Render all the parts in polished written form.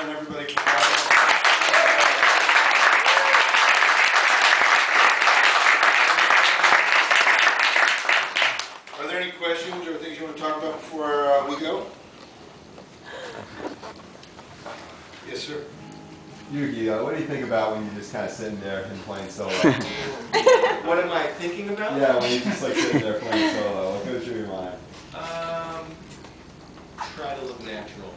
and everybody can Are there any questions or things you want to talk about before we go? Yes, sir. Yuuki, what do you think about when you're just kind of sitting there and playing solo? What am I thinking about? Yeah, when you're just like sitting there playing solo, what goes through your mind? Try to look natural.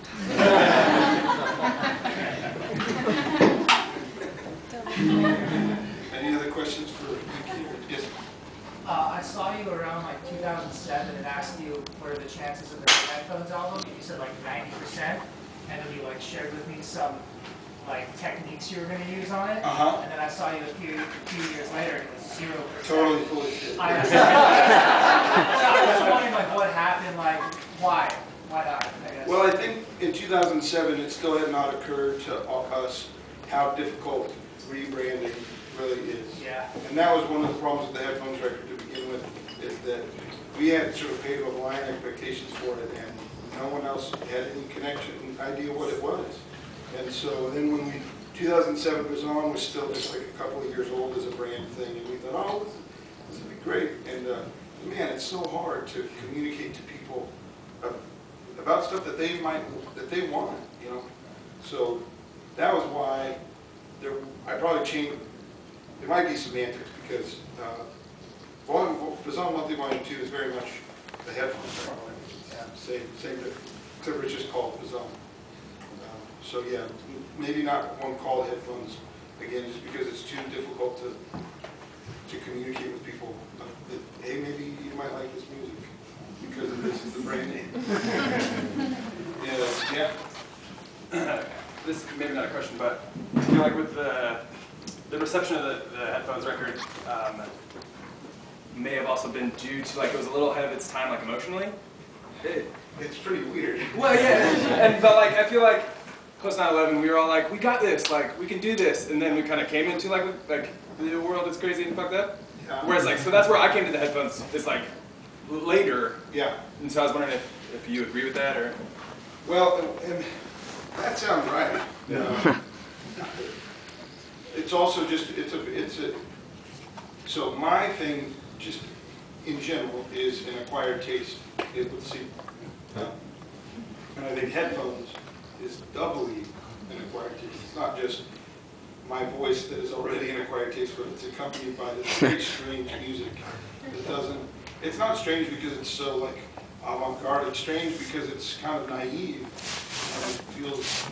Any other questions for Yuuki? Yes. I saw you around like 2007 and asked you what are the chances of the Headphones album. You said like 90%, and then you like shared with me some like techniques you were going to use on it. And then I saw you a few years later, and it was 0%. Totally full of shit. I was wondering like what happened, like why not? I guess. Well, I think in 2007 it still had not occurred to us how difficult rebranding really is. Yeah. And that was one of the problems with the Headphones record to begin with, is that we had sort of Pedro The Lion expectations for it, and no one else had any connection, idea what it was. And so then when 2007 Bazan was still just like a couple of years old as a brand thing, and we thought, oh, this would be great. And man, it's so hard to communicate to people about stuff that they want, you know. So that was why I probably changed. There might be semantics because Bazan Monthly Volume 2 is very much the Headphones record. Same difference, except it's just called Bazan. So yeah, maybe not one call Headphones again, just because it's too difficult to communicate with people. Hey, maybe you might like this music because this is the brand name. Yeah. This is maybe not a question, but I feel like with the reception of the Headphones record may have also been due to like it was a little ahead of its time, like emotionally. It's pretty weird. Well, yeah, but like I feel like post 9/11, we were all like, we got this, like we can do this, and then we kind of came into like the world is crazy and fucked up. Yeah. Whereas like so that's where I came to the Headphones. It's like later. Yeah. And so I was wondering if you agree with that or. Well, and that sounds right. It's also just so my thing just in general is an acquired taste. Let's see. And I think Headphones is doubly an acquired taste. It's not just my voice that is already an acquired taste, but it's accompanied by this very strange music that doesn't. It's not strange because it's so like avant-garde. It's strange because it's kind of naive and it feels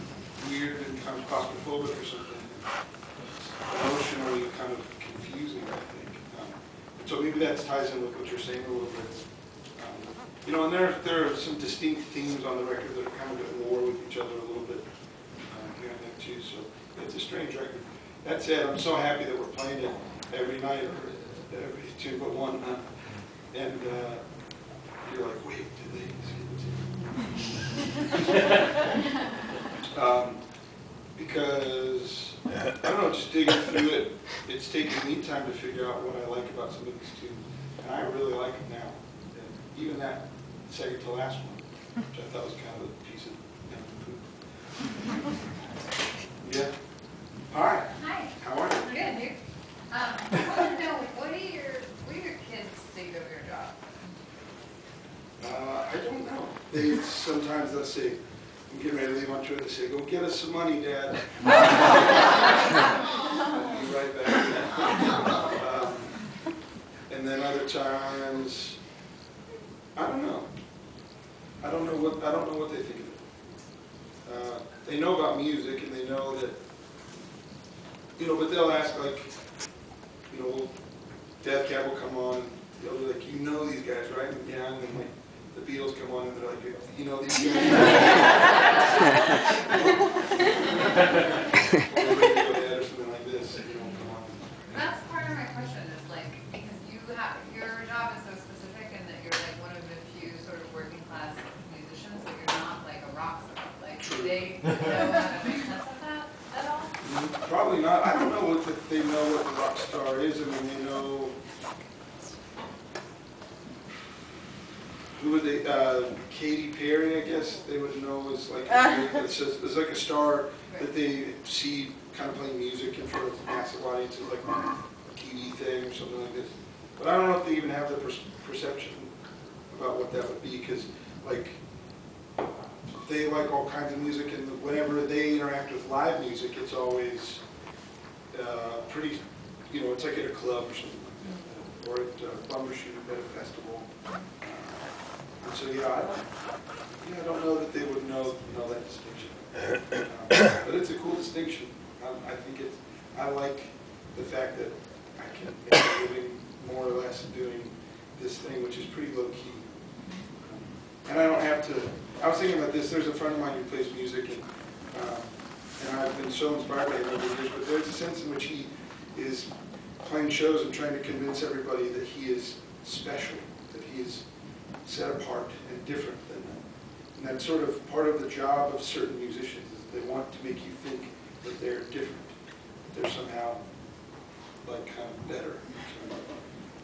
weird and kind of claustrophobic or something. Emotionally kind of confusing, I think. So maybe that ties in with what you're saying a little bit. You know, and there are some distinct themes on the record that are kind of at war with each other a little bit here and there too. So it's a strange record. That said, I'm so happy that we're playing it every night, or every two but one. And you're like, wait, did they skip it? Because, I don't know, just digging through it, it's taken me time to figure out what I like about some of these tunes. And I really like them now. And even that second to last one, which I thought was kind of a piece of poop. Yeah. Hi. Hi. How are you? Good, dude. I want to know, what do your kids think of your job? I don't know. Sometimes they'll say, I'm getting ready to leave on tour, they say, go get us some money, Dad. I'll be right back. And then other times, I don't know. I don't know what they think of it. They know about music and they know that, you know, but they'll ask like, you know, Death Cab will come on, they'll be like, you know these guys, right? And yeah, and then like the Beatles come on and they're like, you know these guys. Or Radiohead or something like this, you know, come on. That's part of my question, is like, because your job is so specific and that you're like one of the few sort of working class musicians, that you're not like a rock star. Like, do they know how to make sense of that at all? Probably not. I don't know if they know what the rock star is. I mean, they know who would they, Katy Perry, I guess they would know is like, it's like a star that they see kind of playing music in front of massive audiences, like a TV thing or something like this. But I don't know if they even have the perception about what that would be, because like they like all kinds of music, and whenever they interact with live music, it's always pretty, you know, it's like at a club or something like that, or at Bumbershoot at a festival. And so I don't know that they would know that distinction, but it's a cool distinction. I think I like the fact that I can make a living more or less doing this thing, which is pretty low key. And I don't have to, I was thinking about this, there's a friend of mine who plays music, and I've been so inspired by him over the years, but there's a sense in which he is playing shows and trying to convince everybody that he is special, that he is set apart and different than them. And that's sort of part of the job of certain musicians, is they want to make you think that they're different, that they're somehow like kind of better.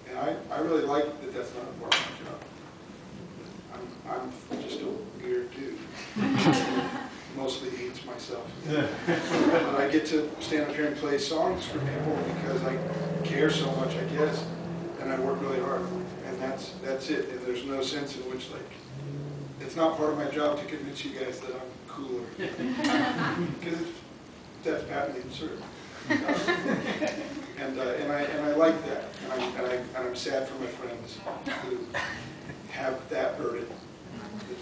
And I really like that that's not a part of my job. I'm just a weird dude. Mostly hates myself. But I get to stand up here and play songs for people because I care so much, I guess, and I work really hard. And that's it. And there's no sense in which, like, it's not part of my job to convince you guys that I'm cooler. Because that's patently absurd. And I like that. And I'm sad for my friends who have that burden.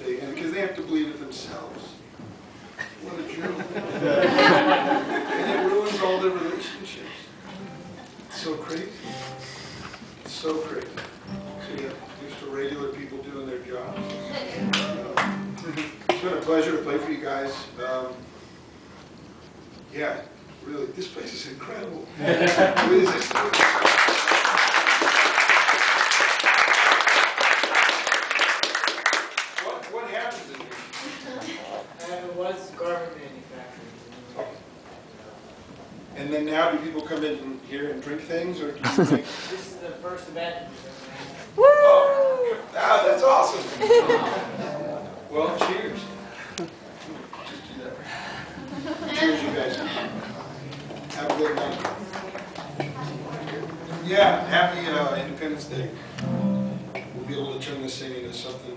Because they have to believe it themselves. What a joke. And it ruins all their relationships. It's so crazy. It's so crazy. So yeah, just to regular people doing their jobs. It's been a pleasure to play for you guys. Yeah, really, this place is incredible. What happens in here? It was garment manufacturing. And then now do people come in here and drink things, or do you drink? This is the first event. Woo! Oh, that's awesome. Well, cheers. Just do that. Cheers, you guys. Have a good night. Yeah, happy Independence Day. We'll be able to turn this thing into something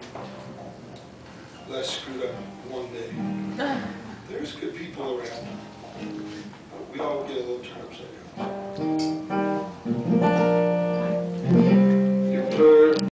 less screwed up one day. There's good people around. We all get a little turned upside down.